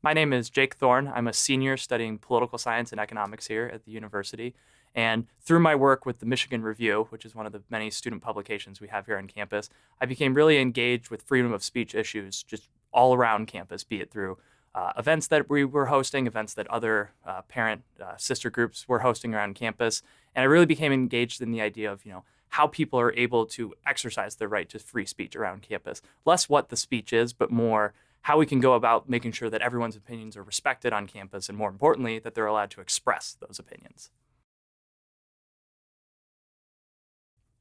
My name is Jake Thorne. I'm a senior studying political science and economics here at the university. And through my work with the Michigan Review, which is one of the many student publications we have here on campus, I became really engaged with freedom of speech issues just all around campus, be it through events that we were hosting, events that other parent sister groups were hosting around campus. And I really became engaged in the idea of, how people are able to exercise their right to free speech around campus. Less what the speech is, but more how we can go about making sure that everyone's opinions are respected on campus, and more importantly, that they're allowed to express those opinions.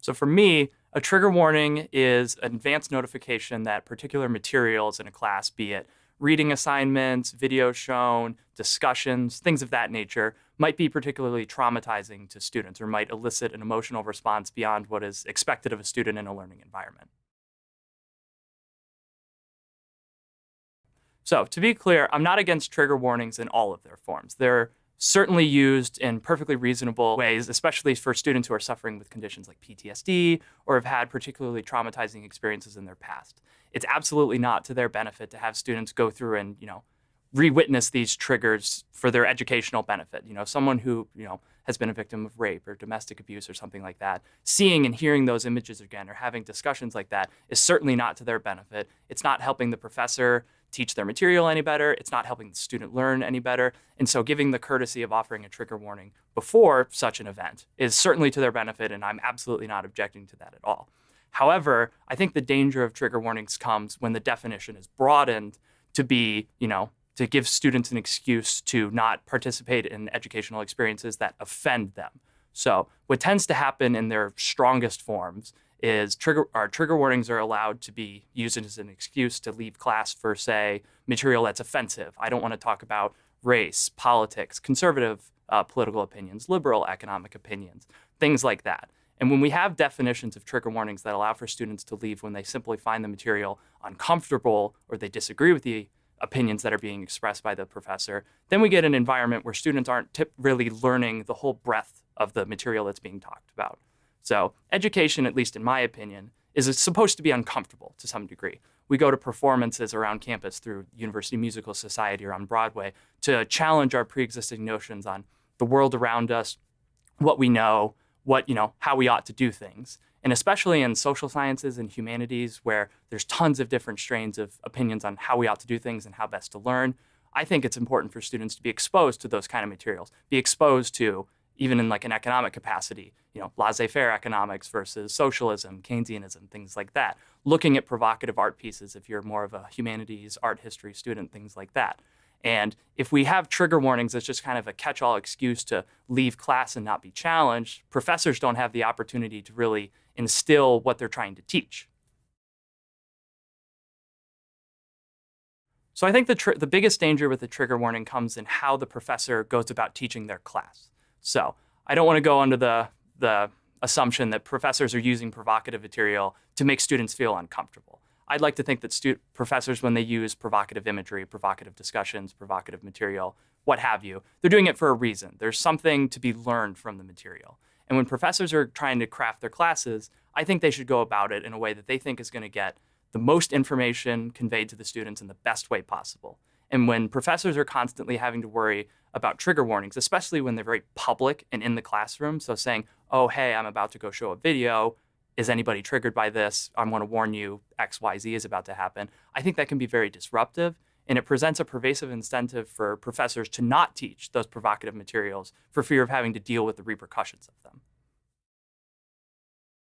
So for me, a trigger warning is an advance notification that particular materials in a class, be it reading assignments, videos shown, discussions, things of that nature, might be particularly traumatizing to students or might elicit an emotional response beyond what is expected of a student in a learning environment. So to be clear, I'm not against trigger warnings in all of their forms. They're certainly used in perfectly reasonable ways, especially for students who are suffering with conditions like PTSD or have had particularly traumatizing experiences in their past. It's absolutely not to their benefit to have students go through and, re-witness these triggers for their educational benefit. Someone who, has been a victim of rape or domestic abuse or something like that, seeing and hearing those images again or having discussions like that is certainly not to their benefit. It's not helping the professor teach their material any better. It's not helping the student learn any better. And so giving the courtesy of offering a trigger warning before such an event is certainly to their benefit, and I'm absolutely not objecting to that at all. However, I think the danger of trigger warnings comes when the definition is broadened to be, to give students an excuse to not participate in educational experiences that offend them. So what tends to happen in their strongest forms is trigger warnings are allowed to be used as an excuse to leave class for, say, material that's offensive. I don't want to talk about race, politics, conservative political opinions, liberal economic opinions, things like that. And when we have definitions of trigger warnings that allow for students to leave when they simply find the material uncomfortable or they disagree with the opinions that are being expressed by the professor, then we get an environment where students aren't really learning the whole breadth of the material that's being talked about. So education, at least in my opinion, is supposed to be uncomfortable to some degree. We go to performances around campus through University Musical Society or on Broadway to challenge our pre-existing notions on the world around us, what we know, how we ought to do things. And especially in social sciences and humanities, where there's tons of different strains of opinions on how we ought to do things and how best to learn, I think it's important for students to be exposed to those kind of materials, be exposed to, even in like an economic capacity, laissez-faire economics versus socialism, Keynesianism, things like that. Looking at provocative art pieces if you're more of a humanities, art history student, things like that. And if we have trigger warnings as just kind of a catch-all excuse to leave class and not be challenged, professors don't have the opportunity to really instill what they're trying to teach. So I think the biggest danger with the trigger warning comes in how the professor goes about teaching their class. So I don't want to go under the assumption that professors are using provocative material to make students feel uncomfortable. I'd like to think that professors, when they use provocative imagery, provocative discussions, provocative material, what have you, they're doing it for a reason. There's something to be learned from the material. And when professors are trying to craft their classes, I think they should go about it in a way that they think is going to get the most information conveyed to the students in the best way possible. And when professors are constantly having to worry about trigger warnings, especially when they're very public and in the classroom, so saying, oh, hey, I'm about to go show a video, is anybody triggered by this? I want to warn you, X, Y, Z is about to happen. I think that can be very disruptive, and it presents a pervasive incentive for professors to not teach those provocative materials for fear of having to deal with the repercussions of them.